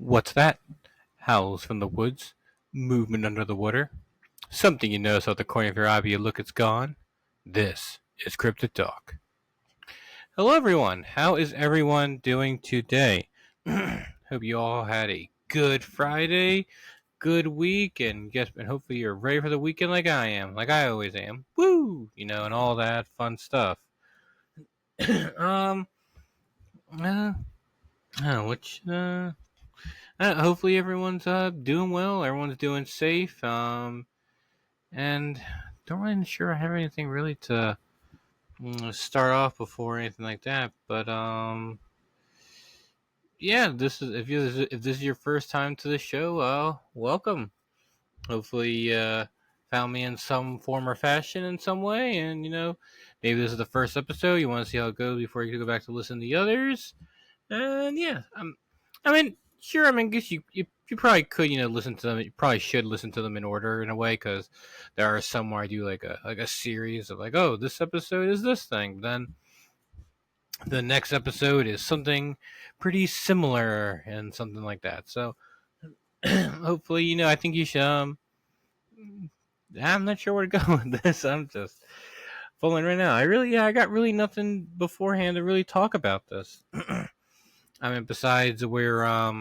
What's that? Howls from the woods, movement under the water. Something you notice out the corner of your eye, but you look, it's gone. This is Cryptid Talk. Hello, everyone. How is everyone doing today? Hope you all had a good Friday, good week, and hopefully you're ready for the weekend like I am, like I always am. Woo! And all that fun stuff. um, uh, I don't know, hopefully everyone's doing well. Everyone's doing safe. And don't really sure I have anything really to start off before anything like that. But yeah, this is if this is your first time to the show, welcome. Hopefully, found me in some form or fashion in some way, and maybe this is the first episode. You want to see how it goes before you go back to listen to the others. And yeah, I mean, sure. I mean, guess you probably could listen to them. You probably should listen to them in order in a way because there are some where I do like a series of like, oh, this episode is this thing. Then the next episode is something pretty similar and something like that. So hopefully, I think you should. I'm not sure where to go with this. I'm just falling right now. I got really nothing beforehand to really talk about this. I mean, besides where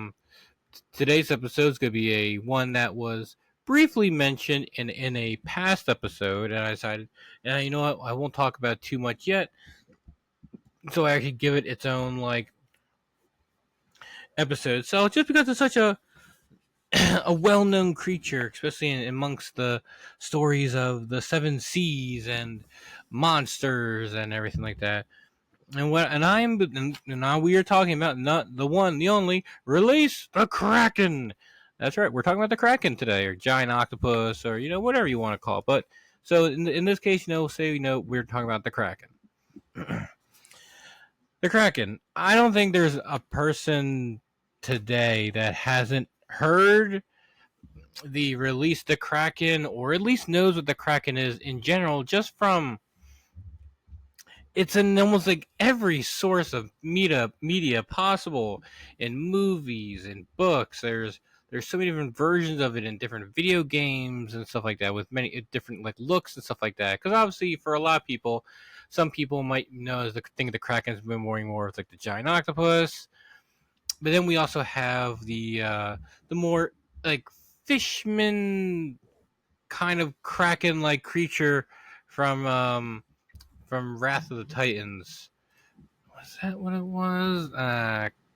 today's episode is going to be a one that was briefly mentioned in a past episode, and I decided, you know what, I won't talk about it too much yet, so I actually give it its own like episode. So just because it's such a a well-known creature, especially amongst the stories of the seven seas and monsters and everything like that. And now we are talking about not the one, the only, release the Kraken. That's right, we're talking about the Kraken today, or giant octopus, or whatever you want to call it. But so in this case, say we're talking about the Kraken. The Kraken. I don't think there's a person today that hasn't heard the release the Kraken, or at least knows what the Kraken is in general, just from it's in almost like every source of media possible, in movies and books. There's so many different versions of it in different video games and stuff like that, with many different like looks and stuff like that. Because obviously, for a lot of people, some people might think of the Kraken's been more of like the giant octopus. But then we also have the more like fishman kind of Kraken like creature from Wrath of the Titans. Was that what it was?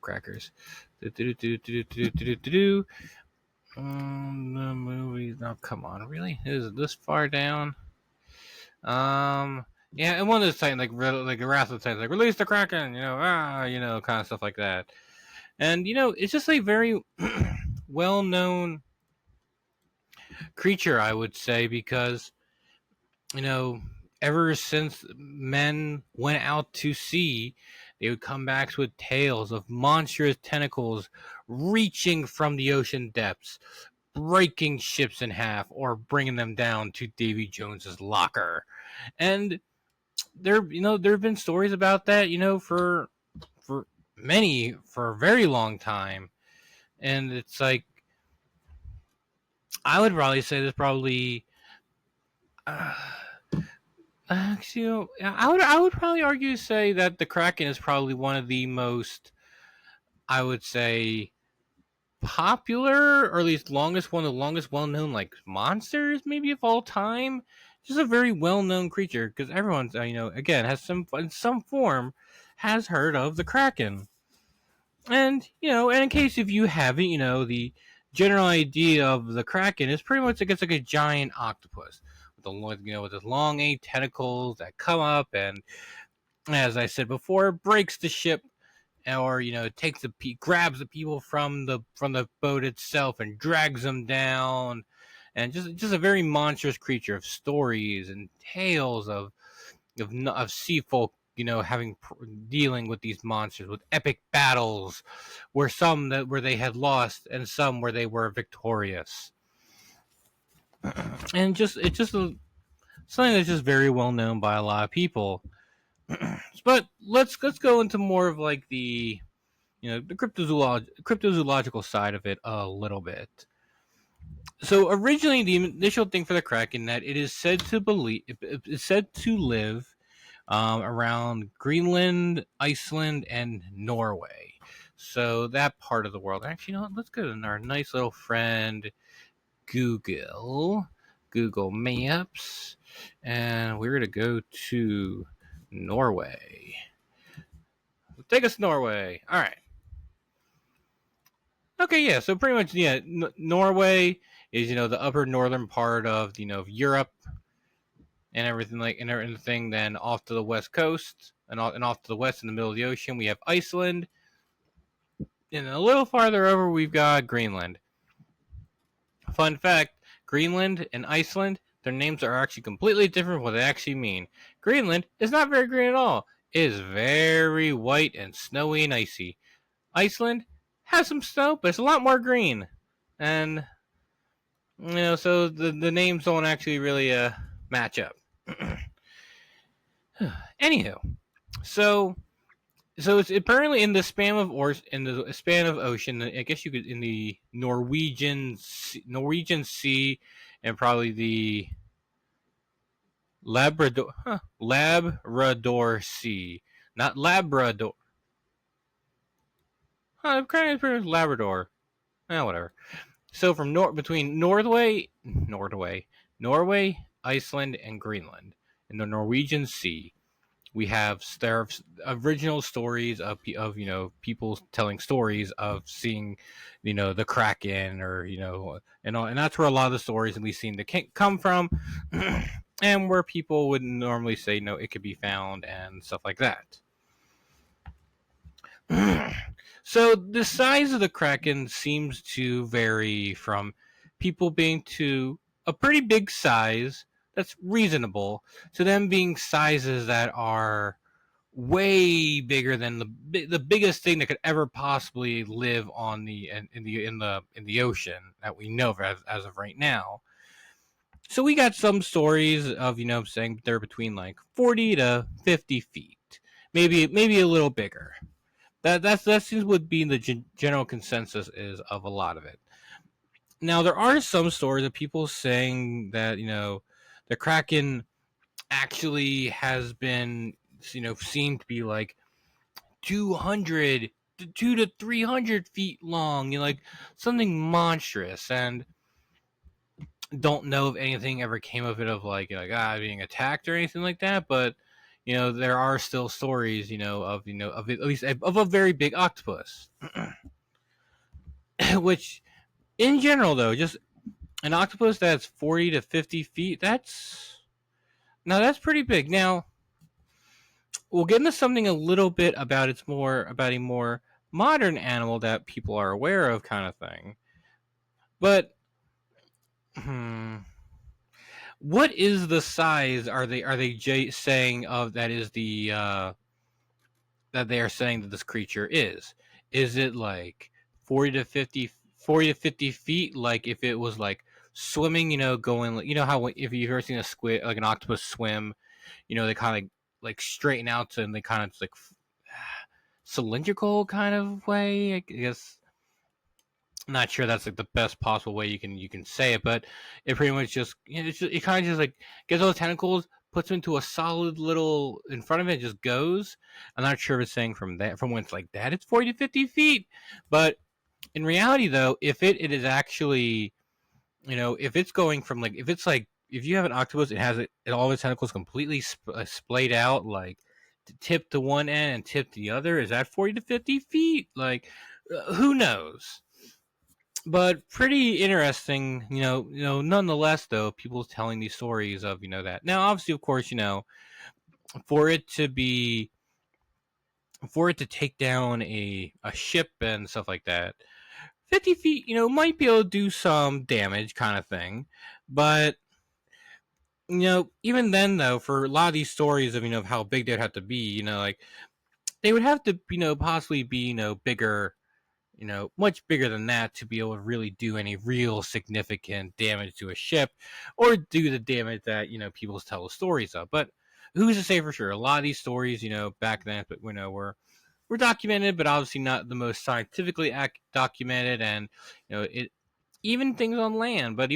Crackers. The movies. No, come on, really? Is it this far down? Yeah, and one of those Titans, like Wrath of the Titans, like release the Kraken, kind of stuff like that. And it's just a very well known creature, I would say, because ever since men went out to sea, they would come back with tales of monstrous tentacles reaching from the ocean depths, breaking ships in half, or bringing them down to Davy Jones's locker. And there have been stories about that, for for a very long time. And it's like, I would probably say there's probably actually, I would probably argue to say that the Kraken is probably one of the most, I would say, popular, or at least one of the longest well known like monsters maybe of all time. Just a very well known creature, because everyone's again has some in some form has heard of the Kraken. And and in case if you haven't, the general idea of the Kraken is pretty much, it gets like a giant octopus with with its long eight tentacles that come up, and as I said before, breaks the ship, or takes grabs the people from the boat itself and drags them down, and just a very monstrous creature of stories and tales of sea folk, having dealing with these monsters, with epic battles, where they had lost and some where they were victorious. And it's just something that's just very well known by a lot of people. But let's go into more of like the cryptozoological side of it a little bit. So originally, the initial thing for the Kraken that it is said to live around Greenland, Iceland, and Norway. So that part of the world. Actually, you know what? Let's go to our nice little friend Google Maps, and we're gonna go to Norway. Take us to Norway. All right. Okay, yeah. So pretty much, yeah. Norway is the upper northern part of Europe and everything and everything. Then off to the west coast and off to the west in the middle of the ocean, we have Iceland, and a little farther over we've got Greenland. Fun fact: Greenland and Iceland, their names are actually completely different from what they actually mean. Greenland is not very green at all. It is very white and snowy and icy. Iceland has some snow, but it's a lot more green. And so the names don't actually really match up. Anywho, so it's apparently in the span of ocean. I guess you could in the Norwegian Sea, and probably the Labrador Sea, not Labrador. Kind of pretty much Labrador. Whatever. So from between Norway, Iceland, and Greenland in the Norwegian Sea, we have original stories of people telling stories of seeing the Kraken, or and that's where a lot of the stories that we've seen come from, and where people would normally say it could be found and stuff like that. So the size of the Kraken seems to vary from people being to a pretty big size that's reasonable to them being sizes that are way bigger than the biggest thing that could ever possibly live on in the ocean that we know of as of right now. So we got some stories of saying they're between like 40 to 50 feet, maybe a little bigger. That seems would be the general consensus is of a lot of it. Now there are some stories of people saying that the Kraken actually has been seen to be like 200 to 300 feet long, like something monstrous, and don't know if anything ever came of it of being attacked or anything like that, but there are still stories of of at least of a very big octopus. Which in general though, just an octopus that's 40 to 50 feet, that's pretty big. Now we'll get into something a little bit about a more modern animal that people are aware of, kind of thing. But what is the size? Are they saying of that is the that they are saying that this creature is? Is it like 40 to 50 feet? Like if it was like swimming, going, how if you've ever seen a squid, like an octopus swim, they kind of like straighten out and they kind of like cylindrical kind of way, I guess. I'm not sure that's like the best possible way you can say it, but it pretty much just it kind of just like gets all the tentacles, puts them into a solid little in front of it, and just goes. I'm not sure if it's saying from when it's like that it's 40 to 50 feet, but in reality though, if it is actually if it's going from like if you have an octopus, it has all the tentacles completely splayed out, like tip to one end and tip to the other. Is that 40 to 50 feet? Like, who knows? But pretty interesting, nonetheless, though, people telling these stories of, that. Now, obviously, of course, for it to take down a ship and stuff like that, 50 feet, might be able to do some damage kind of thing. But, even then, though, for a lot of these stories of, of how big they'd have to be, like, they would have to, possibly be, bigger, much bigger than that to be able to really do any real significant damage to a ship or do the damage that, people tell the stories of. But who's to say for sure? A lot of these stories, back then, were were documented, but obviously not the most scientifically documented. And it even things on land, but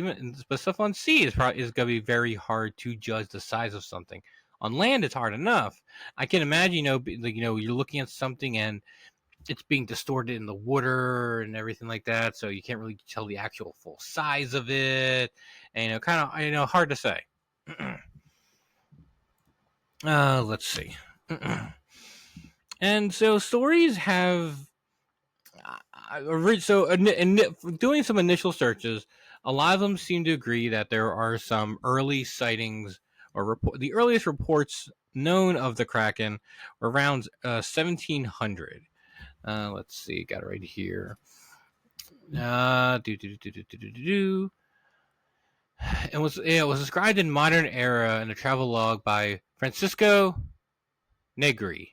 stuff on sea is going to be very hard to judge the size of something. On land, it's hard enough. I can imagine, you're looking at something and it's being distorted in the water and everything like that, so you can't really tell the actual full size of it, and kind of hard to say. Let's see. And so stories have doing some initial searches, a lot of them seem to agree that there are some early sightings or the earliest reports known of the Kraken around 1700. Let's see, got it right here. It was described in modern era in a travel log by Francisco Negri.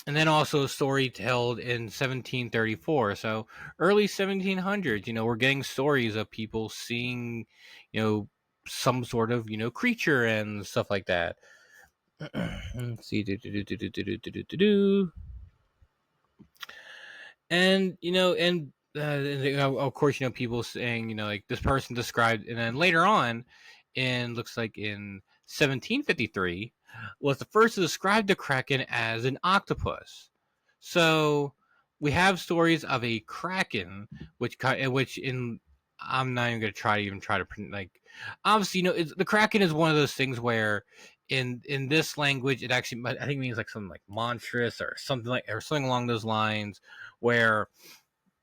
And then also a story told in 1734. So early 1700s, we're getting stories of people seeing, some sort of, creature and stuff like that. Let's see. And of course, people saying, like this person described, and then later on, looks like in 1753, was the first to describe the Kraken as an octopus. So we have stories of a Kraken, which in I'm not even going to try to like. Obviously, the Kraken is one of those things where in this language it actually, I think, means like something like monstrous or something along those lines, where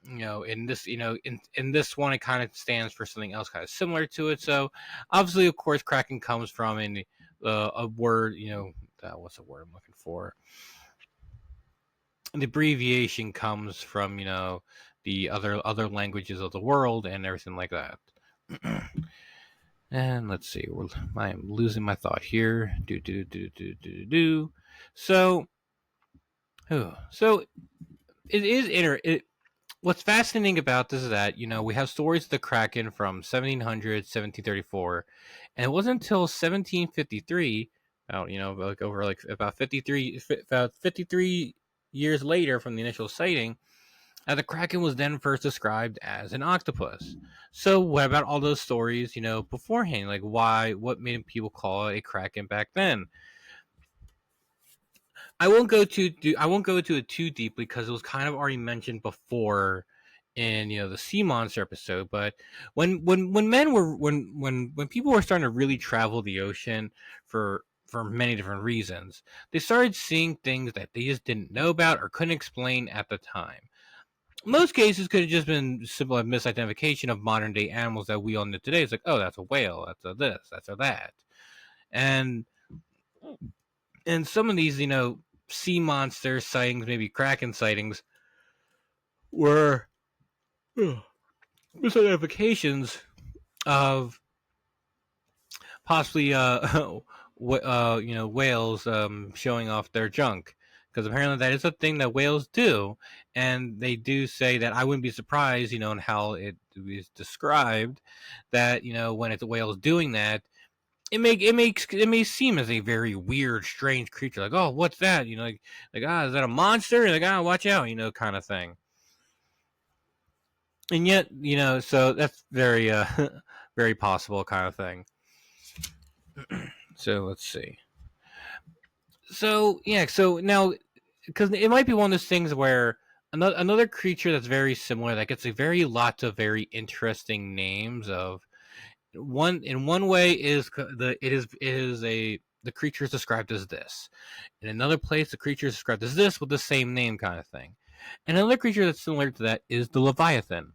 in this in this one it kind of stands for something else kind of similar to it. So obviously, of course, Kraken comes from a word, what's the word I'm looking for? The abbreviation comes from the other languages of the world and everything like that. And let's see, I am losing my thought here. So it is what's fascinating about this is that we have stories of the Kraken from 1700, 1734, and it wasn't until 1753, about 53 years later from the initial sighting, the Kraken was then first described as an octopus. So what about all those stories, beforehand? Like what made people call it a Kraken back then? I won't go into it too deeply because it was kind of already mentioned before in the sea monster episode. But when people were starting to really travel the ocean for many different reasons, they started seeing things that they just didn't know about or couldn't explain at the time. Most cases could have just been simple misidentification of modern day animals that we all know today. It's like, oh, that's a whale, that's a this, that's a that, and some of these, sea monster sightings, maybe Kraken sightings, were misidentifications of possibly whales showing off their junk, because apparently that is a thing that whales do, and they do say that I wouldn't be surprised, in how it is described, that when it's a whale doing that, it may seem as a very weird, strange creature, like, oh, what's that? Like is that a monster? Like, watch out, kind of thing. And yet, so that's very very possible kind of thing. So let's see. So yeah, so now, because it might be one of those things where another creature that's very similar, that gets lots of very interesting names of. In one way is the creature is described as this. In another place, the creature is described as this with the same name, kind of thing. And another creature that's similar to that is the Leviathan,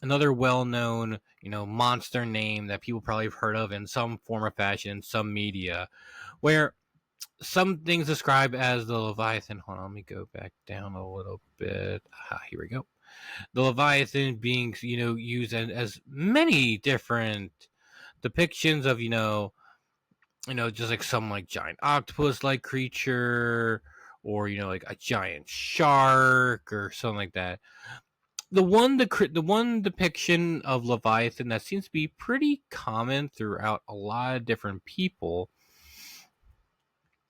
another well-known monster name that people probably have heard of in some form or fashion in some media, where some things described as the Leviathan. Hold on, let me go back down a little bit. Here we go. The Leviathan being used as many different depictions of just like some like giant octopus like creature, or like a giant shark or something like that. the one depiction of Leviathan that seems to be pretty common throughout a lot of different people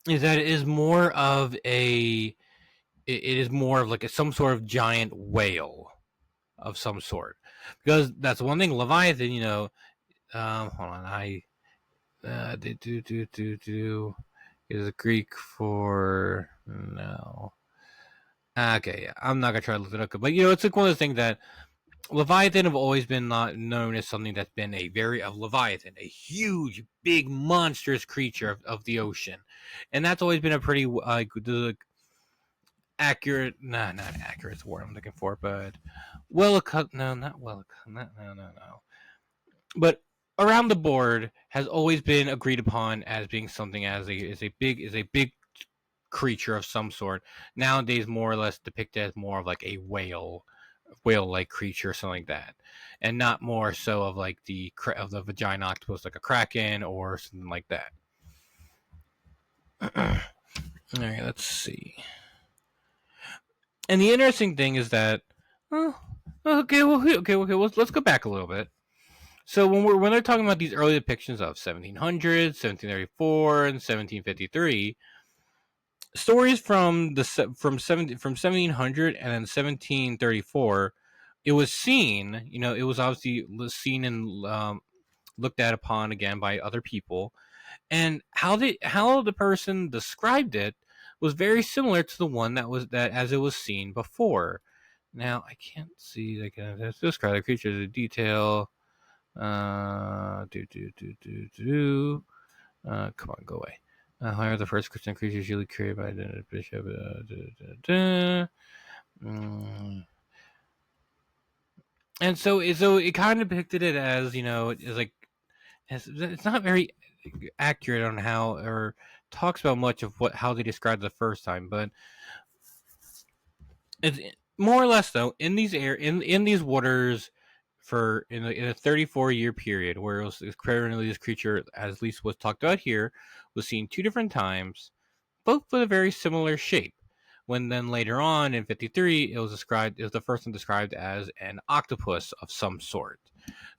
is that it is more of it is more of like some sort of giant whale of some sort, because that's one thing. Leviathan, hold on, do is a Greek for no. Okay, yeah, I'm not gonna try to look it up, but it's like one of those things that Leviathan have always been not known as something that's been a Leviathan, a huge, big, monstrous creature of the ocean, and that's always been a pretty accurate. Nah, not accurate. Is the word I'm looking for, but no, not well, no. But around the board has always been agreed upon as being something as a big creature of some sort. Nowadays, more or less depicted as more of like a whale-like creature or something like that, and not more so of like of the vagina octopus like a kraken or something like that. All right, let's see. And the interesting thing is that, okay, let's go back a little bit. So when they're talking about these early depictions of 1700, 1734, and 1753, stories from 1700 and then 1734, it was seen. It was obviously seen and looked at upon again by other people, and how the person described it was very similar to the one that as it was seen before. Now I can't see like describe the creature in detail. Come on, go away. How are the first Christian creatures usually created by the bishop? And so it kind of depicted it as it's like it's not very accurate on how or talks about much of how they described it the first time, but it's more or less though in these in these waters in a 34-year period where it was apparently this creature, as at least was talked about here, was seen two different times, both with a very similar shape. When then later on in 53, it was the first one described as an octopus of some sort.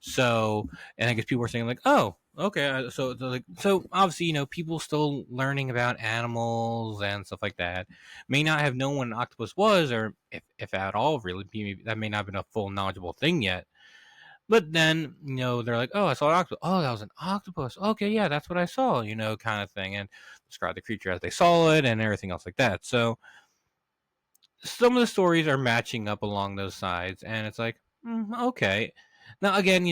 So, and I guess people were saying like, oh, okay, so obviously people still learning about animals and stuff like that may not have known what an octopus was, or if at all, really, that may not have been a full knowledgeable thing yet. But then, they're like, oh, I saw an octopus. Oh, that was an octopus. Okay, yeah, that's what I saw, kind of thing. And describe the creature as they saw it and everything else like that. So some of the stories are matching up along those sides. And it's like, okay. Now, again,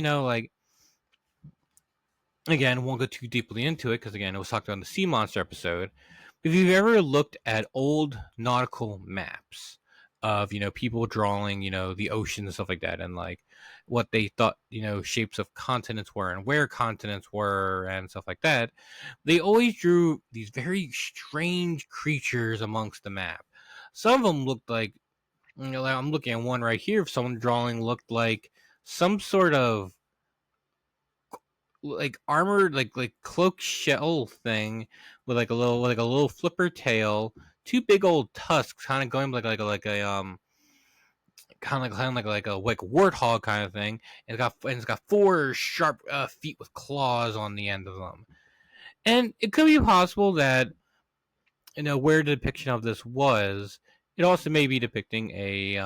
again, won't go too deeply into it because, again, it was talked about in the Sea Monster episode. If you've ever looked at old nautical maps of people drawing the ocean and stuff like that, and like what they thought shapes of continents were and where continents were and stuff like that, they always drew these very strange creatures amongst the map. Some of them looked like I'm looking at one right here. Someone drawing looked like some sort of like armored like cloak shell thing with like a little flipper tail, two big old tusks, kind of going like a kind of like a warthog kind of thing. And it's got four sharp feet with claws on the end of them. And it could be possible that where the depiction of this was, it also may be depicting a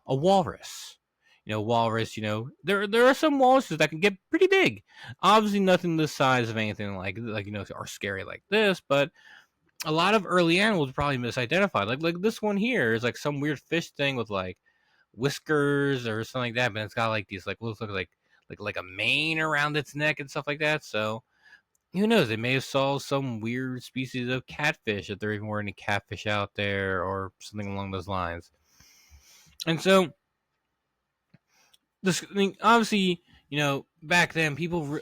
walrus. Walrus. There are some walruses that can get pretty big. Obviously, nothing the size of anything like are scary like this, but a lot of early animals probably misidentified. Like this one here is like some weird fish thing with like whiskers or something like that, but it's got like these like looks like a mane around its neck and stuff like that. So who knows? They may have saw some weird species of catfish, if there even were any catfish out there, or something along those lines. And so, obviously, back then,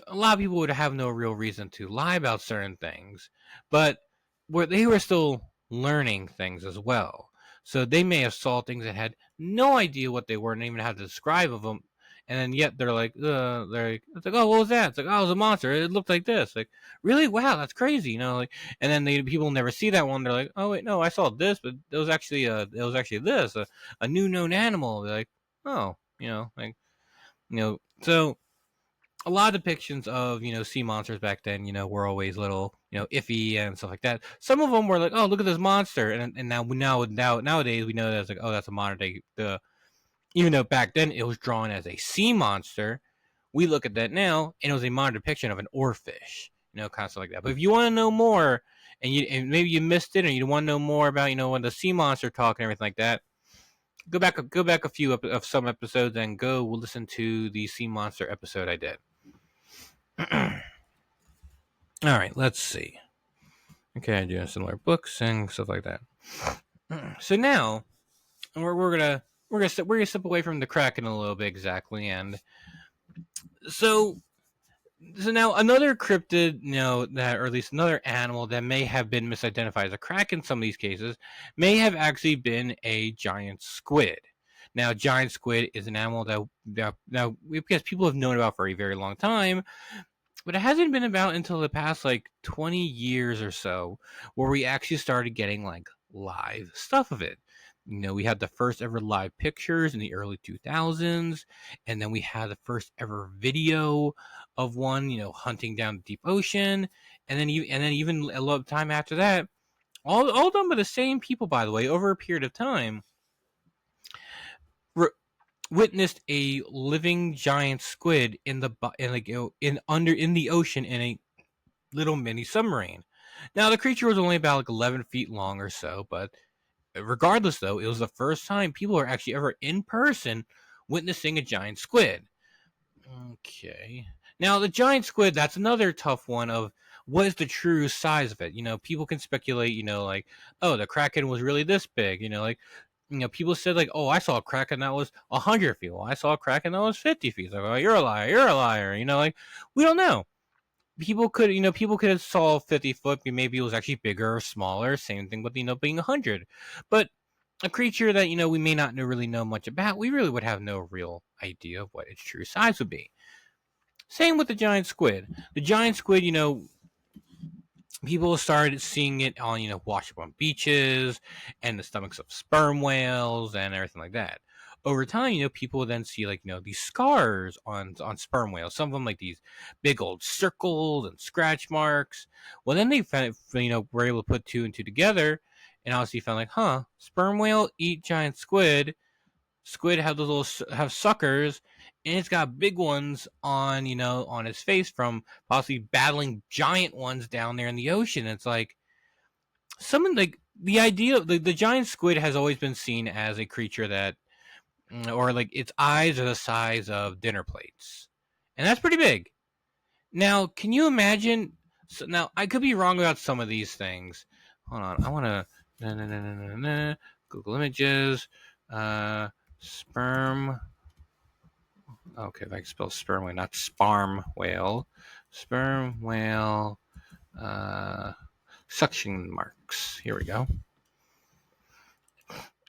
a lot of people would have no real reason to lie about certain things, but where they were still learning things as well. So they may have saw things that had no idea what they were and even had to describe of them, and then yet they're like, it's like, oh, what was that? It's like, oh, it was a monster. It looked like this. Like, really? Wow, that's crazy. Like, and then people never see that one. They're like, oh wait, no, I saw this, but it was actually this, a new known animal. They're like, oh, So a lot of depictions of sea monsters back then were always little iffy and stuff like that. Some of them were like, oh, look at this monster, and nowadays we know that's like, oh, that's a modern day. Even though back then it was drawn as a sea monster, we look at that now and it was a modern depiction of an oarfish, kind of stuff like that. But if you want to know more, and maybe you missed it, or you want to know more about when the sea monster talk and everything like that, go back a few of some episodes and we'll listen to the sea monster episode I did. All right, let's see. Okay, I do similar books and stuff like that. So now we're gonna step away from the Kraken a little bit, exactly, and so now another cryptid, that, or at least another animal that may have been misidentified as a Kraken in some of these cases, may have actually been a giant squid. Now, giant squid is an animal that now because people have known about for a very long time, but it hasn't been about until the past like 20 years or so where we actually started getting like live stuff of it. We had the first ever live pictures in the early 2000s, and then we had the first ever video of one, hunting down the deep ocean, and then even a lot of time after that, all done by the same people, by the way, over a period of time, witnessed a living giant squid in the ocean in a little mini submarine. Now the creature was only about like 11 feet long or so, but regardless, though, it was the first time people were actually ever in person witnessing a giant squid. Okay. Now, the giant squid, that's another tough one of what is the true size of it. People can speculate, like, oh, the Kraken was really this big. People said, like, oh, I saw a Kraken that was 100 feet. Well, I saw a Kraken that was 50 feet. Like, oh, you're a liar. Like, we don't know. People could have saw 50 foot, maybe it was actually bigger or smaller. Same thing with being 100. But a creature that we may not really know much about, we really would have no real idea of what its true size would be. Same with the giant squid. The giant squid, people started seeing it on washed up on beaches and the stomachs of sperm whales and everything like that. Over time, people would then see like these scars on sperm whales. Some of them like these big old circles and scratch marks. Well, then they found were able to put two and two together, and obviously found like, sperm whale eat giant squid. Squid have have suckers, and it's got big ones on on its face from possibly battling giant ones down there in the ocean. It's like someone like the idea of the giant squid has always been seen as a creature that, or like its eyes are the size of dinner plates, and that's pretty big. Now, can you imagine? So now I could be wrong about some of these things. Hold on, I want to Google images. Sperm. Okay, if I can spell sperm whale, not sparm whale. Sperm whale. Suction marks. Here we go.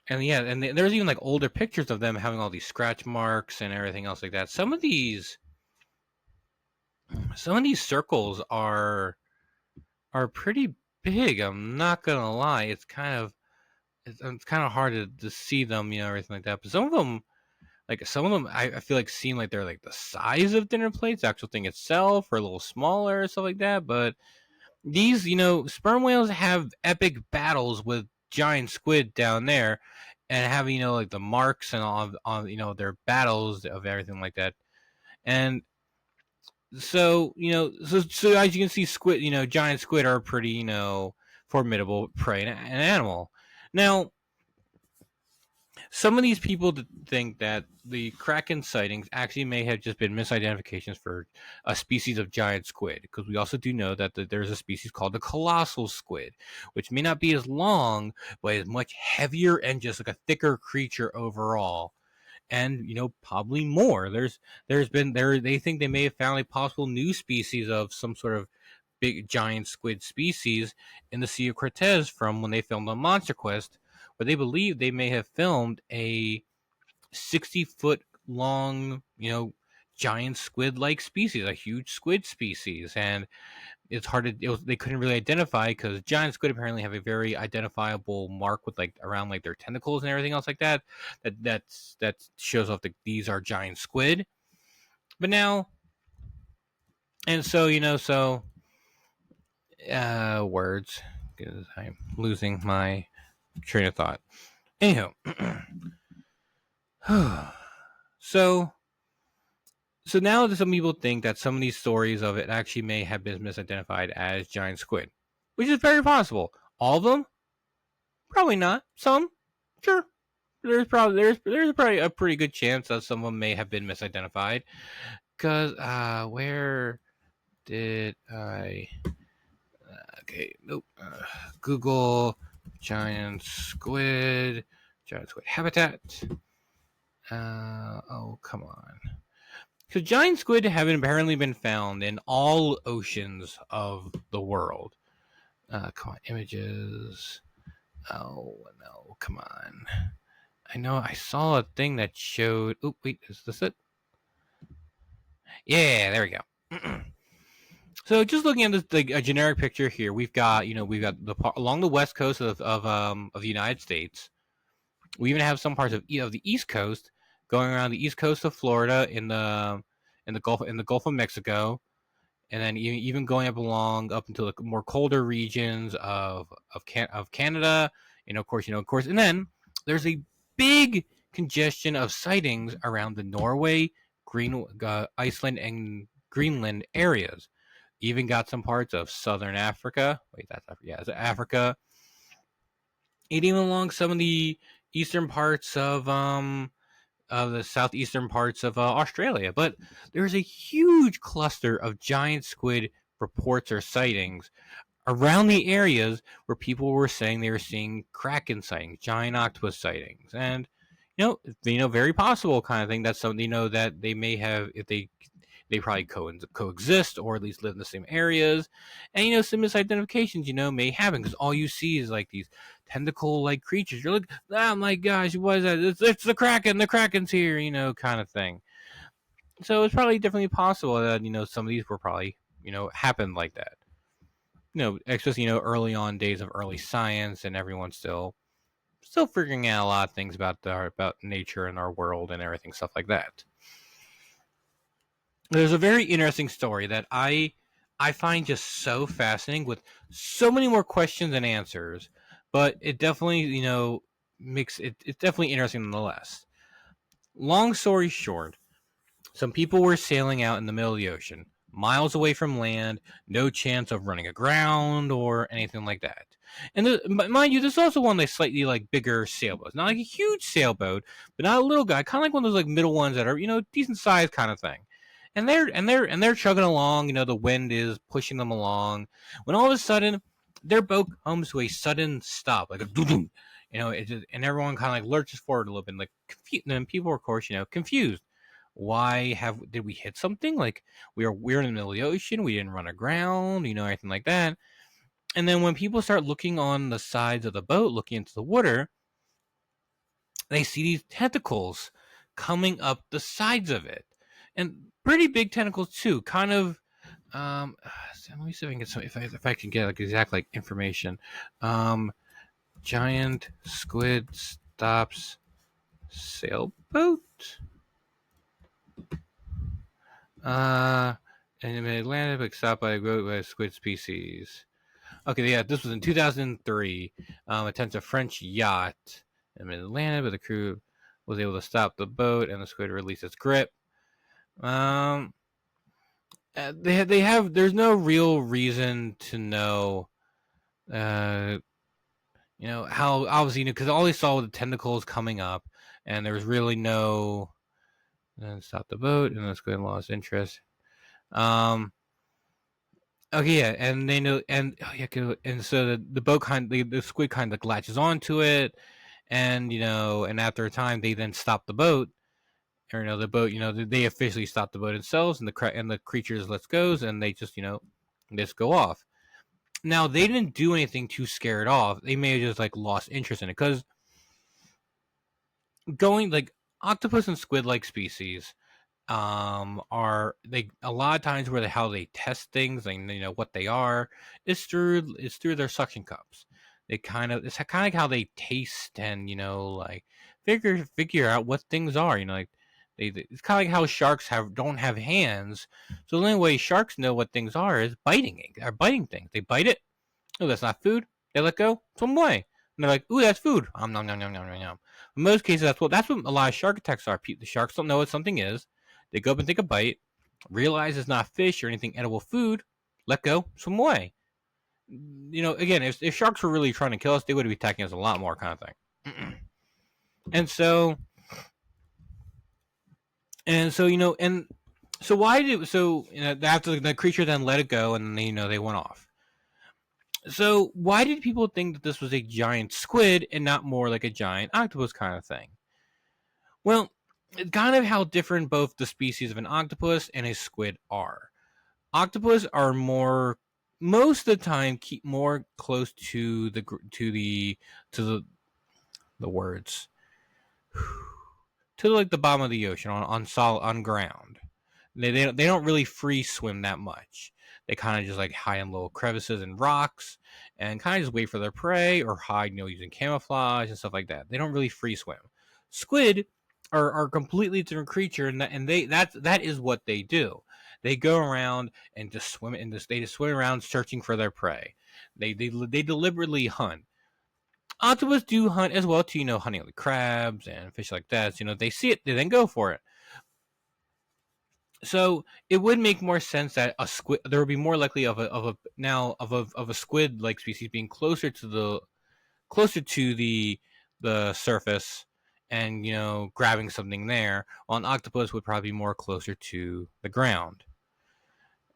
And yeah, and there's even like older pictures of them having all these scratch marks and everything else like that. Some of these circles are pretty big. I'm not gonna lie. It's kind of hard to see them, everything like that. But some of them, I feel like seem like they're like the size of dinner plates, the actual thing itself, or a little smaller or stuff like that. But these, sperm whales have epic battles with giant squid down there, and have like the marks and all on their battles of everything like that. And so so as you can see, squid, giant squid are pretty formidable prey and an animal. Now, some of these people think that the Kraken sightings actually may have just been misidentifications for a species of giant squid, because we also do know that there's a species called the colossal squid, which may not be as long, but is much heavier and just like a thicker creature overall. And probably more. They think they may have found a possible new species of some sort of big giant squid species in the Sea of Cortez from when they filmed on Monster Quest, where they believe they may have filmed a 60-foot long, giant squid like species, a huge squid species. And it's hard to they couldn't really identify because giant squid apparently have a very identifiable mark with like around like their tentacles and everything else like that. That shows off that these are giant squid. But now, and so words because I'm losing my train of thought. Anyhow, so so now some people think that some of these stories of it actually may have been misidentified as giant squid, which is very possible. All of them, probably not. Some, sure. There's probably a pretty good chance that some of them may have been misidentified. Cause where did I? Okay, nope. Google giant squid habitat. Oh, come on. So giant squid have apparently been found in all oceans of the world. Come on, images. Oh no, come on. I know I saw a thing that showed. Oh wait, is this it? Yeah, there we go. So just looking at this, like a generic picture here, we've got along the west coast of the United States. We even have some parts of the East Coast going around the East Coast of Florida in the Gulf of Mexico, and then even going up into the more colder regions of Canada, and of course, and then there's a big congestion of sightings around the Norway, Iceland, and Greenland areas. Even got some parts of southern Africa. Wait, that's Africa. Yeah, it's Africa. And even along some of the eastern parts of the southeastern parts of Australia. But there's a huge cluster of giant squid reports or sightings around the areas where people were saying they were seeing Kraken sightings, giant octopus sightings, and very possible kind of thing. That's something that they may have if they probably coexist or at least live in the same areas, and some misidentifications may happen because all you see is like these tentacle like creatures. You're like, oh my gosh, what is that? It's the Kraken. The Kraken's here, kind of thing. So it's probably definitely possible that some of these were probably happened like that. Especially early on days of early science, and everyone's still figuring out a lot of things about nature and our world and everything, stuff like that. There's a very interesting story that I find just so fascinating with so many more questions than answers, but it definitely makes it's definitely interesting nonetheless. Long story short, some people were sailing out in the middle of the ocean, miles away from land, no chance of running aground or anything like that. And mind you, there's also one that's slightly like bigger sailboat, not like a huge sailboat, but not a little guy, kind of like one of those like middle ones that are decent sized kind of thing. And they're chugging along. The wind is pushing them along. When all of a sudden, their boat comes to a sudden stop, like a doo-doo. And everyone kind of like lurches forward a little bit, like confused. And people, of course, confused. Why did we hit something? Like we're in the middle of the ocean. We didn't run aground, anything like that. And then when people start looking on the sides of the boat, looking into the water, they see these tentacles coming up the sides of it, and pretty big tentacles too. Kind of. Let me see if I can get some. If I can get like exact like information. Giant squid stops sailboat. And it landed but stopped by a squid species. Okay, yeah, this was in 2003. Attempts a French yacht in mid-Atlantic, but the crew was able to stop the boat, and the squid released its grip. They have. There's no real reason to know. How obviously because all they saw were the tentacles coming up, and there was really no. Then stop the boat, and the squid lost interest. Okay, yeah, and they know, and and so the boat the squid kind of latches onto it, and and after a time they then stop the boat, or the boat, they officially stop the boat themselves, and the creatures let goes, and they just just go off. Now they didn't do anything to scare it off. They may have just like lost interest in it because going like octopus and squid like species are they a lot of times where how they test things and what they are is through their suction cups. They it's kind of like how they taste and like figure out what things are. Like it's kind of like how sharks don't have hands, so the only way sharks know what things are is biting things. They bite it. Oh, that's not food. They let go, swim away. And they're like, ooh, that's food. Nom, nom, nom, nom, nom, nom. In most cases, that's what a lot of shark attacks are. The sharks don't know what something is. They go up and take a bite, realize it's not fish or anything edible food, let go, swim away. Again, if sharks were really trying to kill us, they would be attacking us a lot more, kind of thing. and so, and so why did after the creature then let it go and they went off. So why did people think that this was a giant squid and not more like a giant octopus kind of thing? Well, it's kind of how different both the species of an octopus and a squid are. Octopus are most of the time keep more close to the words to like the bottom of the ocean on ground. They don't really free swim that much. They kind of just like hide in little crevices and rocks and kind of just wait for their prey or hide, using camouflage and stuff like that. They don't really free swim. Squid are a completely different creature, and that is what they do. They go around and just swim they just swim around searching for their prey. They deliberately hunt. Octopus do hunt as well too, hunting like crabs and fish like that. So, they see it, they then go for it. So it would make more sense that a squid there would be more likely of a squid like species being closer to the surface and grabbing something there, while an octopus would probably be more closer to the ground.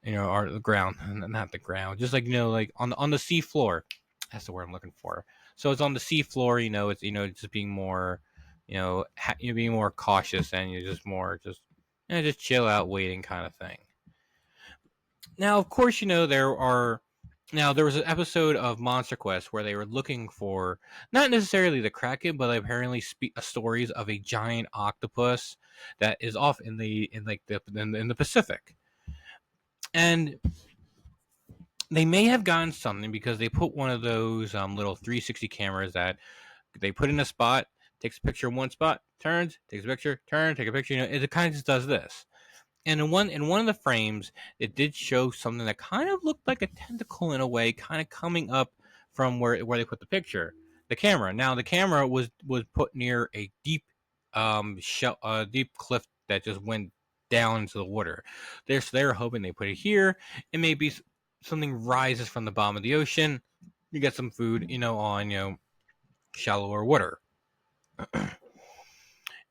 Or the ground, not the ground, just like like on the sea floor. That's the word I'm looking for. So it's on the sea floor. It's just being more, being more cautious, and you're just more just chill out, waiting kind of thing. Now, of course, there was an episode of Monster Quest where they were looking for not necessarily the Kraken, but apparently stories of a giant octopus that is off in the Pacific. And they may have gotten something because they put one of those little 360 cameras that they put in a spot, takes a picture in one spot, turns, takes a picture, take a picture. It kind of just does this. And in one of the frames, it did show something that kind of looked like a tentacle in a way, kind of coming up from where they put the camera. Now the camera was put near a deep deep cliff that just went down into the water. They're hoping they put it here, and maybe something rises from the bottom of the ocean. You get some food, on shallower water.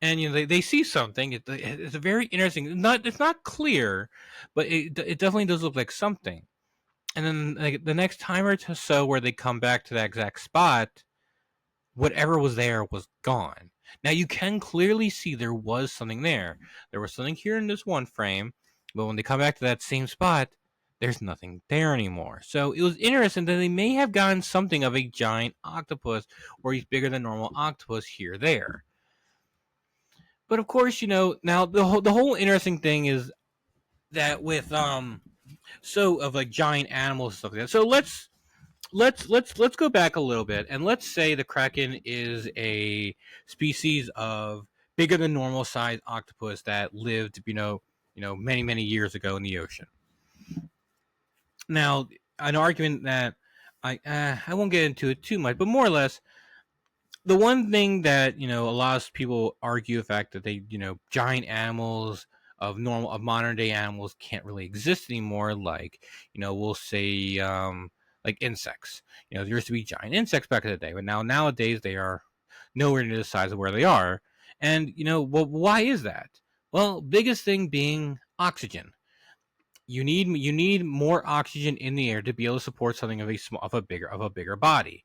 And they see something. It's a very interesting. It's not clear, but it definitely does look like something. And then like the next time or so where they come back to that exact spot, whatever was there was gone. Now you can clearly see there was something there. There was something here in this one frame, but when they come back to that same spot, there's nothing there anymore. So it was interesting that they may have gotten something of a giant octopus, or he's bigger than normal octopus here there. But of course, now the whole interesting thing is that with of like giant animals and stuff like that. So let's go back a little bit, and let's say the Kraken is a species of bigger than normal sized octopus that lived, many years ago in the ocean. Now, an argument that I won't get into it too much, but more or less, the one thing that a lot of people argue the fact that they giant animals of modern day animals can't really exist anymore, like we'll say like insects. There used to be giant insects back in the day, but nowadays they are nowhere near the size of where they are. And well, why is that? Well, biggest thing being oxygen. You need more oxygen in the air to be able to support something of a bigger body.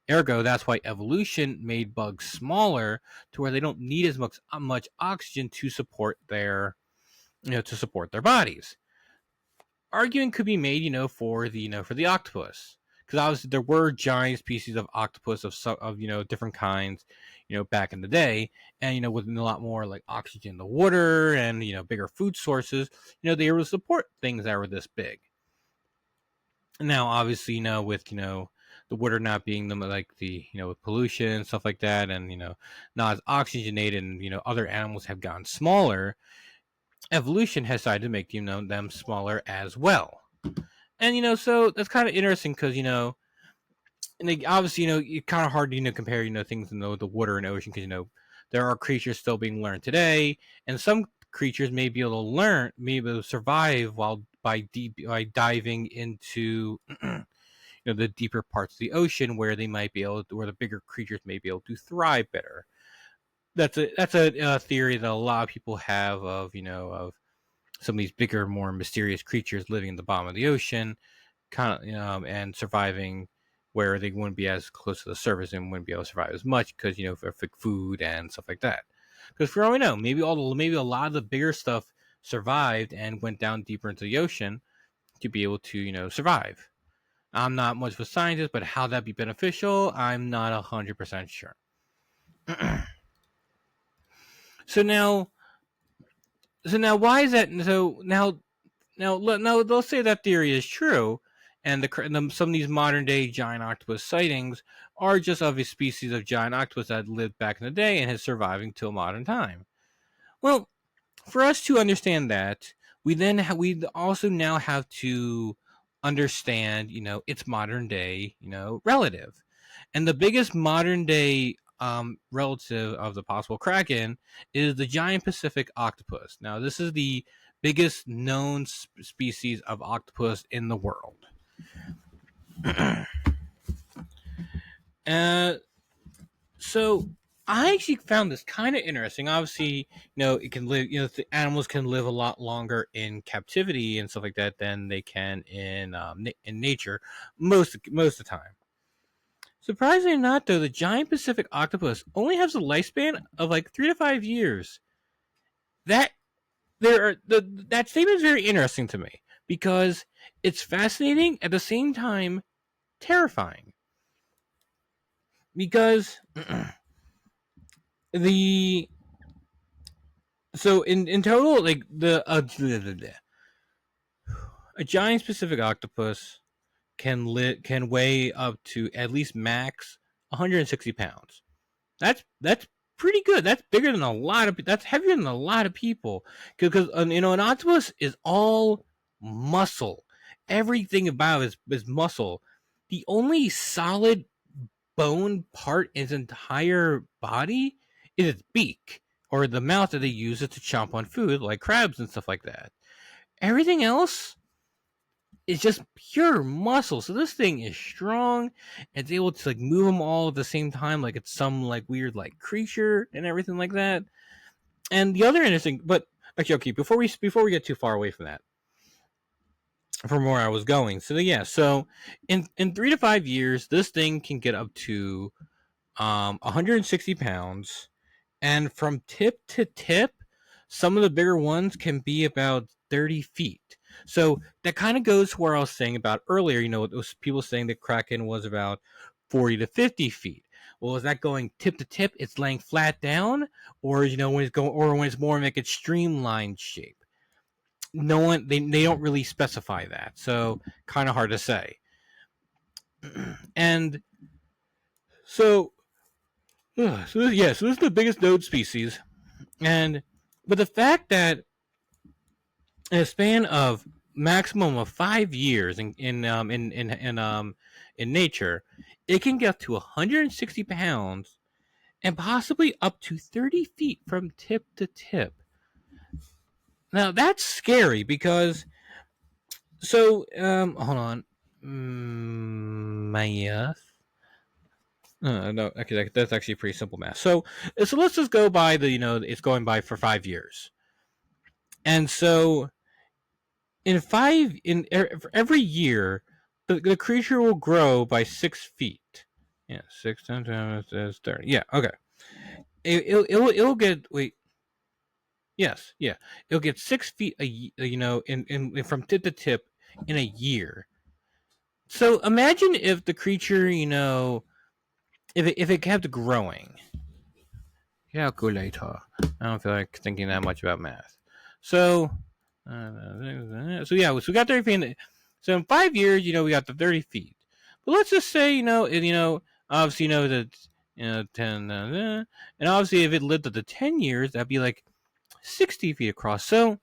Ergo, that's why evolution made bugs smaller to where they don't need as much oxygen to support their bodies. Argument could be made, for the octopus, because obviously there were giant species of octopus of different kinds, back in the day, and with a lot more like oxygen in the water and bigger food sources, they were able to support things that were this big. Now, obviously, with the water not being with pollution and stuff like that, and not as oxygenated, and other animals have gotten smaller. Evolution has decided to make them smaller as well. And so that's kind of interesting because and obviously it's kind of hard to compare things in the water and ocean, because there are creatures still being learned today, and some creatures may be able to survive while by diving into the deeper parts of the ocean, where they might be able to, where the bigger creatures may be able to thrive better. That's a theory that a lot of people have of of some of these bigger, more mysterious creatures living in the bottom of the ocean, kind of and surviving where they wouldn't be as close to the surface and wouldn't be able to survive as much because for food and stuff like that. Because for all we know, maybe a lot of the bigger stuff survived and went down deeper into the ocean to be able to survive. I'm not much of a scientist, but how that be beneficial, I'm not 100% sure. so now, why is that? So now, let's say that theory is true, and some of these modern day giant octopus sightings are just of a species of giant octopus that lived back in the day and is surviving till modern time. Well, for us to understand that, we also now have to understand, its modern day, relative, and the biggest modern day relative of the possible Kraken is the giant Pacific octopus. Now, this is the biggest known species of octopus in the world. uh, so I actually found this kind of interesting. Obviously, it can live. The animals can live a lot longer in captivity and stuff like that than they can in nature most of the time. Surprisingly or not, though, the giant Pacific octopus only has a lifespan of like 3 to 5 years. That that statement is very interesting to me because it's fascinating, at the same time terrifying. Because the so in total, like a giant Pacific octopus can weigh up to at least max 160 pounds. That's pretty good. That's bigger than a lot of. That's heavier than a lot of people. Because an octopus is all muscle. Everything about it is muscle. The only solid bone part in its entire body is its beak, or the mouth that they use it to chomp on food, like crabs and stuff like that. Everything else is just pure muscle. So this thing is strong. It's able to like move them all at the same time, like it's some like weird like creature and everything like that. And the other interesting, but actually, okay, before we get too far away from that, from where I was going. So yeah, so in 3 to 5 years, this thing can get up to 160 pounds, and from tip to tip, some of the bigger ones can be about 30 feet. So that kind of goes to where I was saying about earlier. It was people saying that Kraken was about 40 to 50 feet. Well, is that going tip to tip? It's laying flat down, or when it's going, or when it's more like a streamlined shape. No one they don't really specify that, so kind of hard to say. And so, so this is the biggest node species, but the fact that in a span of maximum of 5 years in nature, it can get up to 160 pounds and possibly up to 30 feet from tip to tip. Now that's scary because hold on, math. No, actually, that's actually pretty simple math. So let's just go by it's going by for 5 years, and so for every year, the creature will grow by 6 feet. Yeah, 6 times is 30. Yeah, okay. It'll get wait. Yes, yeah. It'll get 6 feet in from tip to tip in a year. So imagine if the creature, if it kept growing. Calculator. I don't feel like thinking that much about math. So, so we got 30 feet. So in 5 years, we got the 30 feet. But let's just say, obviously, that, 10, and obviously, if it lived up to 10 years, that'd be like 60 feet across. So,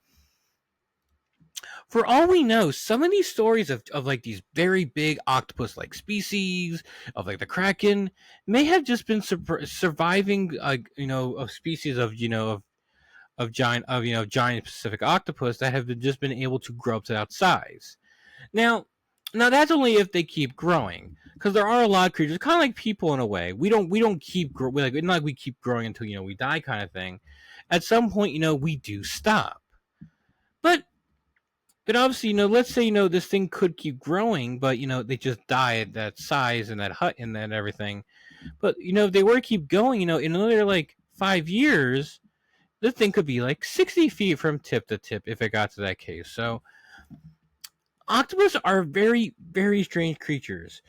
for all we know, some of these stories of like these very big octopus like species of like the Kraken may have just been surviving, of species of giant Pacific octopus that have just been able to grow up to that size. Now, that's only if they keep growing, because there are a lot of creatures, kind of like people in a way. We don't keep like, not like we keep growing until we die, kind of thing. At some point, we do stop. But obviously, let's say this thing could keep growing, but they just die at that size and that hut and that everything. But if they were to keep going, in another like 5 years, this thing could be like 60 feet from tip to tip if it got to that case. So octopus are very, very strange creatures.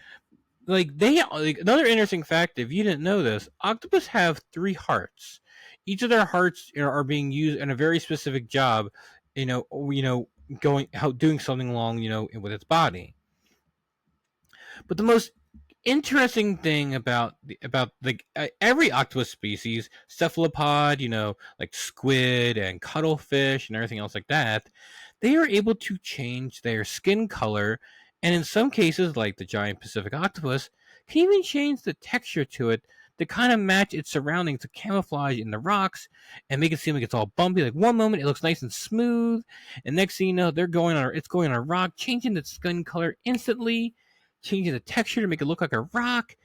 Like another interesting fact, if you didn't know this, octopus have 3 hearts. Each of their hearts are being used in a very specific job, doing something along, with its body. But the most interesting thing about every octopus species, cephalopod, like squid and cuttlefish and everything else like that, they are able to change their skin color, and in some cases, like the giant Pacific octopus, can even change the texture to it to kind of match its surroundings, to camouflage in the rocks and make it seem like it's all bumpy. Like one moment it looks nice and smooth, and next thing you know, it's going on a rock, changing its skin color instantly, changing the texture to make it look like a rock.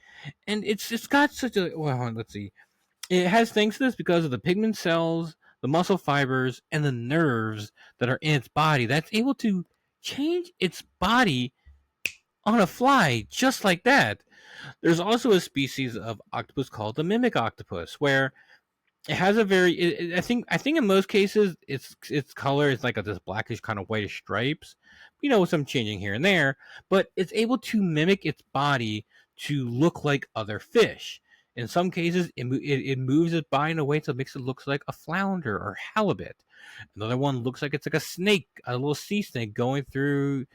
And it's got such a, well, let's see, it has, thanks to this, because of the pigment cells, the muscle fibers, and the nerves that are in its body, that's able to change its body on a fly just like that. There's also a species of octopus called the mimic octopus, where it has a very, I think in most cases its color is like this blackish kind of whitish stripes, with some changing here and there, but it's able to mimic its body to look like other fish. In some cases, it moves its body in a way so it makes it look like a flounder or halibut. Another one looks like it's like a snake, a little sea snake going through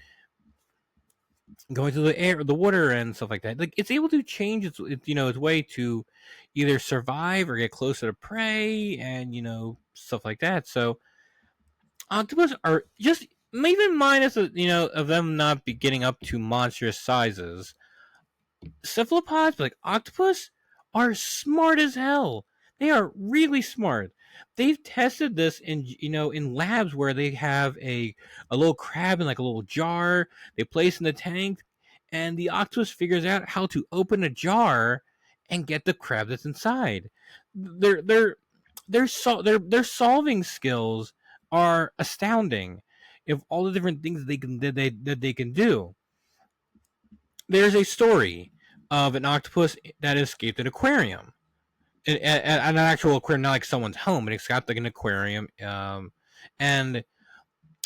the air, the water, and stuff like that. Like, it's able to change its way to either survive or get closer to prey, and stuff like that. So octopus are just, even minus of them not be getting up to monstrous sizes. Cephalopods, like octopus, are smart as hell. They are really smart. They've tested this in labs where they have a little crab in like a little jar. They place in the tank, and the octopus figures out how to open a jar and get the crab that's inside. Their solving skills are astounding. Of all the different things that they can do, there's a story of an octopus that escaped an aquarium, an actual aquarium, not like someone's home, but it's got like an aquarium. And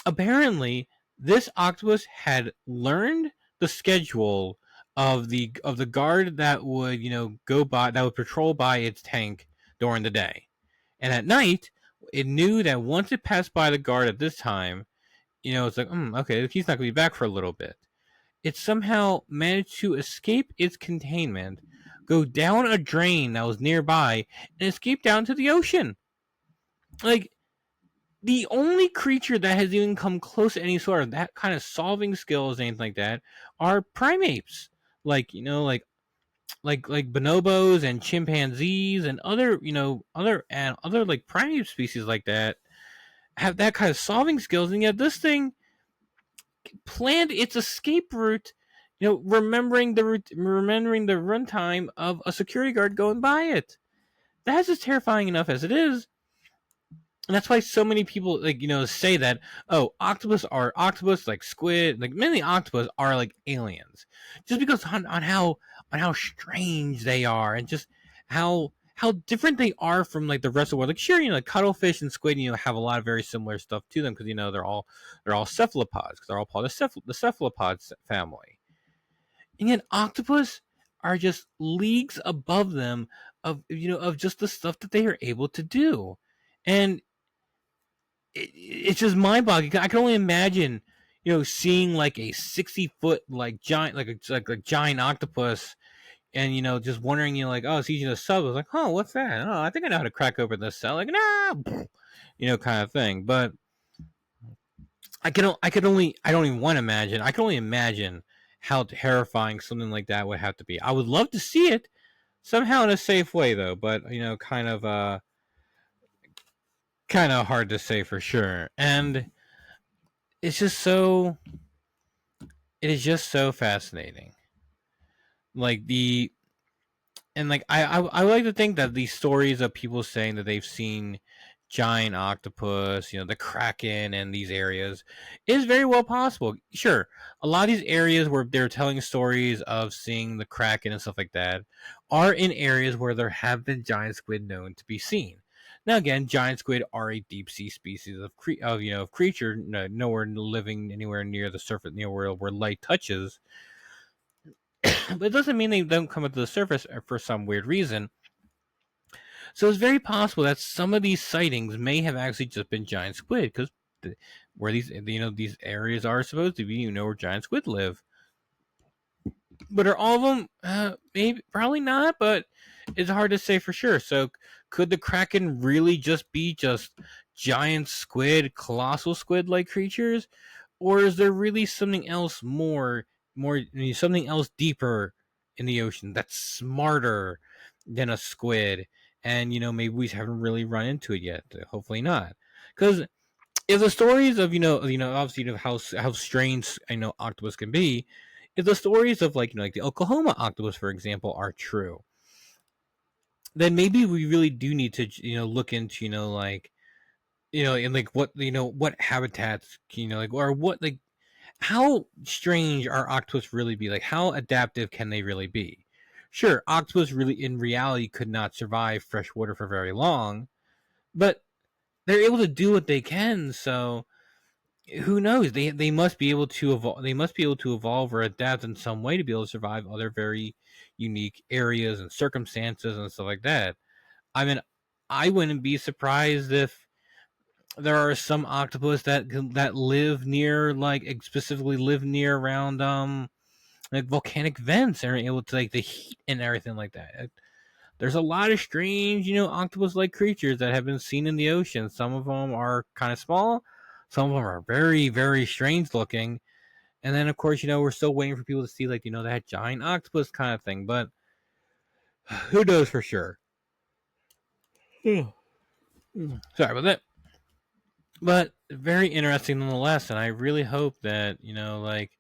apparently, this octopus had learned the schedule of the guard that would patrol by its tank during the day, and at night, it knew that once it passed by the guard at this time, it's like, okay, he's not going to be back for a little bit. It somehow managed to escape its containment, go down a drain that was nearby, and escape down to the ocean. Like, the only creature that has even come close to any sort of that kind of solving skills, anything like that, are primates. Like, like bonobos and chimpanzees and other like primate species like that have that kind of solving skills, and yet this thing planned its escape route, remembering the runtime of a security guard going by it. That's just terrifying enough as it is. And that's why so many people say that, oh, octopus like squid, like many octopus are like aliens, just because on how strange they are, and just how different they are from like the rest of the world. Like, sure, like cuttlefish and squid, have a lot of very similar stuff to them, because they're all cephalopods, because they're all part of the cephalopod family. and yet octopus are just leagues above them of just the stuff that they are able to do, and it's just mind boggling. I can only imagine, seeing like a 60-foot like giant like a giant octopus, and just wondering, like, oh, it's eating a sub. I was like, oh, what's that? Oh, I think I know how to crack open this cell, like, nah, kind of thing. But I don't even want to imagine. I can only imagine how terrifying something like that would have to be. I would love to see it somehow in a safe way, though. But kind of hard to say for sure. And it's just so it is just so fascinating. Like the and like I like to think that these stories of people saying that they've seen giant octopus, the Kraken and these areas is very well possible. Sure, a lot of these areas where they're telling stories of seeing the Kraken and stuff like that are in areas where there have been giant squid known to be seen. Now again, giant squid are a deep sea species of creature, nowhere living anywhere near the surface, near where light touches. But it doesn't mean they don't come up to the surface for some weird reason. So it's very possible that some of these sightings may have actually just been giant squid, because where these areas are supposed to be, where giant squid live. But are all of them? Maybe, probably not. But it's hard to say for sure. So could the Kraken really just be just giant squid, colossal squid-like creatures, or is there really something else something else deeper in the ocean that's smarter than a squid? And maybe we haven't really run into it yet. Hopefully not, because if the stories of obviously how strange octopus can be, if the stories of like the Oklahoma octopus, for example, are true, then maybe we really do need to look into and like what habitats like, or what, like, how strange are octopus really be, like how adaptive can they really be? Sure, octopus really in reality could not survive freshwater for very long, but they're able to do what they can. So who knows? They must be able to evolve. They must be able to evolve or adapt in some way to be able to survive other very unique areas and circumstances and stuff like that. I mean, I wouldn't be surprised if there are some octopus that live near, like, specifically live near around like volcanic vents and are able to, like, the heat and everything like that. There's a lot of strange, octopus-like creatures that have been seen in the ocean. Some of them are kind of small. Some of them are very, very strange looking. And then, of course, we're still waiting for people to see, like, that giant octopus kind of thing. But who knows for sure? Sorry about that. But very interesting nonetheless. And I really hope that, like,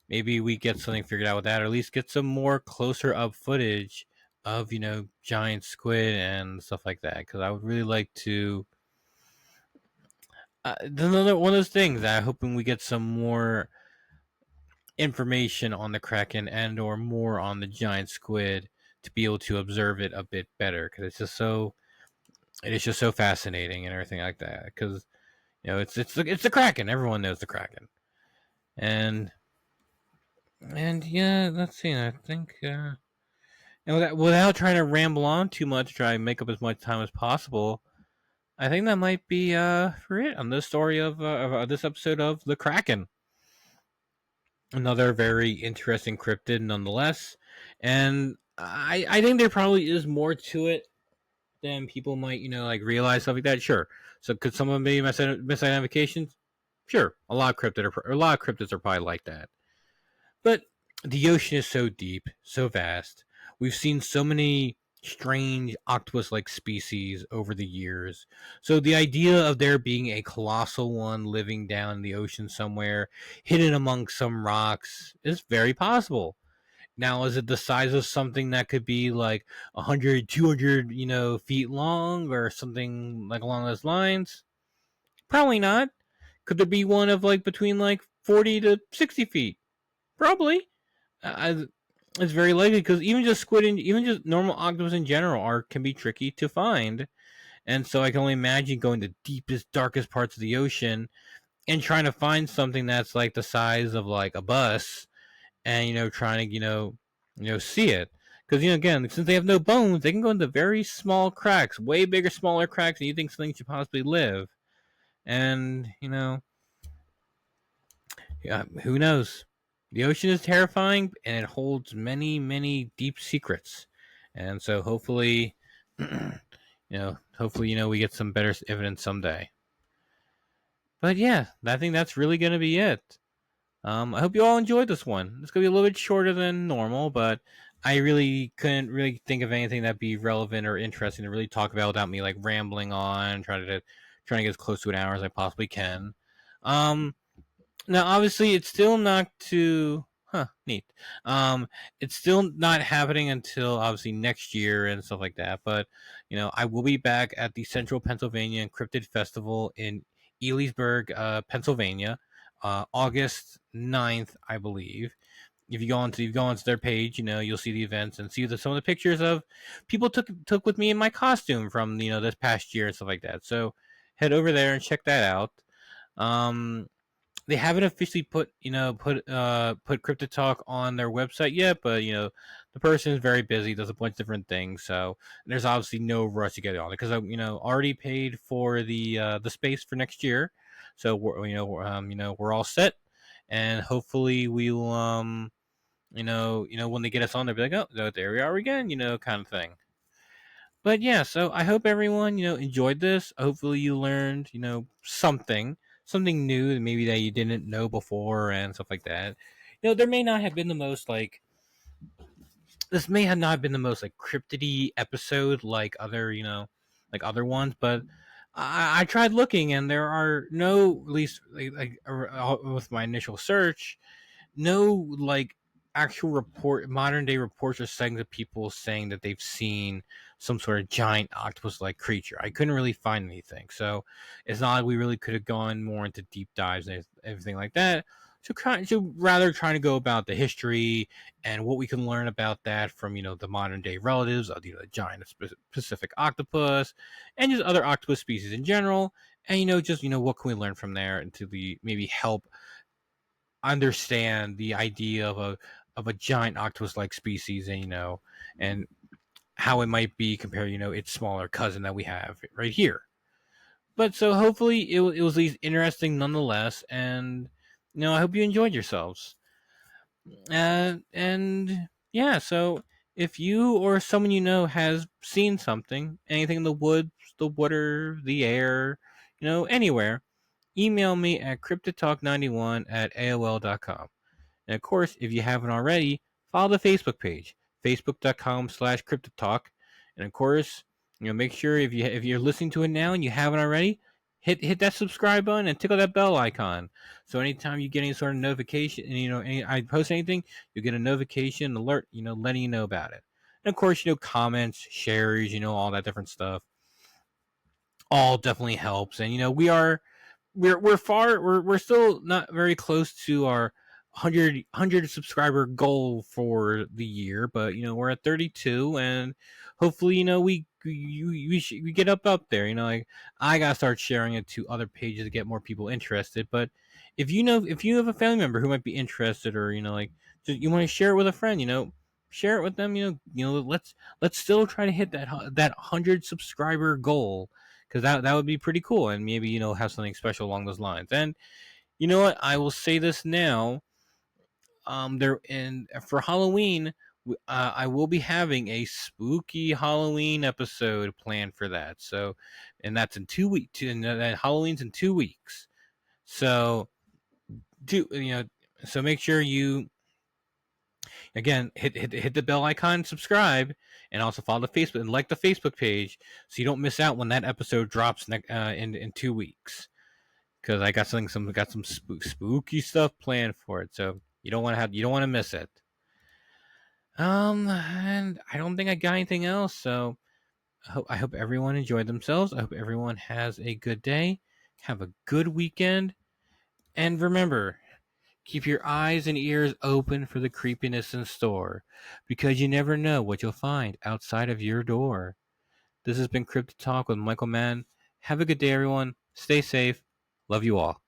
maybe we get something figured out with that, or at least get some more closer up footage of giant squid and stuff like that, because I would really like to another one of those things that I'm hoping we get some more information on the Kraken and or more on the giant squid to be able to observe it a bit better, because it is just so fascinating and everything like that, because it's the Kraken. Everyone knows the Kraken. And yeah, let's see. I think and without trying to ramble on too much, try and make up as much time as possible, I think that might be for it on this story of this episode of the Kraken. Another very interesting cryptid, nonetheless, and I think there probably is more to it than people might like realize, stuff like that. Sure. So could someone be misidentifications? Sure. A lot of cryptids are probably like that. But the ocean is so deep, so vast. We've seen so many strange octopus-like species over the years. So the idea of there being a colossal one living down in the ocean somewhere, hidden among some rocks, is very possible. Now, is it the size of something that could be like 100, 200, feet long or something like along those lines? Probably not. Could there be one of like between like 40 to 60 feet? Probably. It's very likely, because even just squid and even just normal octopus in general can be tricky to find. And so I can only imagine going to deepest, darkest parts of the ocean and trying to find something that's like the size of like a bus and trying to see it. Because again, since they have no bones, they can go into very small cracks, way bigger, smaller cracks than you think something should possibly live. And yeah, who knows? The ocean is terrifying, and it holds many, many deep secrets. And so, hopefully, we get some better evidence someday. But yeah, I think that's really going to be it. I hope you all enjoyed this one. It's gonna be a little bit shorter than normal, but I really couldn't really think of anything that'd be relevant or interesting to really talk about without me like rambling on, trying to get as close to an hour as I possibly can. Um, Now obviously it's still not too neat. It's still not happening until obviously next year and stuff like that. But I will be back at the Central Pennsylvania Cryptid Festival in Elysburg, Pennsylvania, August 9th, I believe. If you go onto their page, you'll see the events and see some of the pictures of people took with me in my costume from this past year and stuff like that. So head over there and check that out. Um, they haven't officially put Crypto Talk on their website yet, but the person is very busy, does a bunch of different things, so there's obviously no rush to get it on because I already paid for the space for next year, so we're all set, and hopefully we'll when they get us on, they'll be like, oh, there we are again, kind of thing. But yeah, so I hope everyone enjoyed this. Hopefully you learned something new maybe that you didn't know before and stuff like that. There may not have been the most like this may have not been the most like cryptidy episode like other ones, but I tried looking and there are no, at least with my initial search, no like actual modern day reports or sightings of people saying that they've seen some sort of giant octopus like creature. I couldn't really find anything, so it's not like we really could have gone more into deep dives and everything like that. So rather trying to go about the history and what we can learn about that from the modern day relatives of the giant Pacific octopus and just other octopus species in general, and just what can we learn from there and to maybe help understand the idea of a giant octopus-like species, and how it might be compared, its smaller cousin that we have right here. But so hopefully it was at least interesting nonetheless, and I hope you enjoyed yourselves. And yeah, so if you or someone has seen something, anything in the woods, the water, the air, anywhere, email me at cryptidtalk91@aol.com. And of course, if you haven't already, follow the Facebook page, facebook.com/cryptotalk. And of course, make sure if you're listening to it now and you haven't already, hit that subscribe button and tickle that bell icon. So anytime you get any sort of notification, and I post anything, you get a notification alert, letting you know about it. And of course, comments, shares, all that different stuff, all definitely helps. And we're still not very close to our 100 subscriber goal for the year, but we're at 32, and hopefully we get up there. Like I gotta start sharing it to other pages to get more people interested. But if you have a family member who might be interested, or like you want to share it with a friend, share it with them. Let's still try to hit that 100 subscriber goal, because that would be pretty cool, and maybe have something special along those lines. And you know what, I will say this now. There and For Halloween, I will be having a spooky Halloween episode planned for that. So, and that's in 2 weeks. And that Halloween's in 2 weeks. So do So make sure you again hit the bell icon, subscribe, and also follow the Facebook and like the Facebook page so you don't miss out when that episode drops in 2 weeks. Because I got some spooky stuff planned for it, so you don't want to miss it. And I don't think I got anything else, so I hope everyone enjoyed themselves. I hope everyone has a good day. Have a good weekend, and remember, keep your eyes and ears open for the creepiness in store, because you never know what you'll find outside of your door. This has been Cryptid Talk with Michael Mann. Have a good day, everyone. Stay safe. Love you all.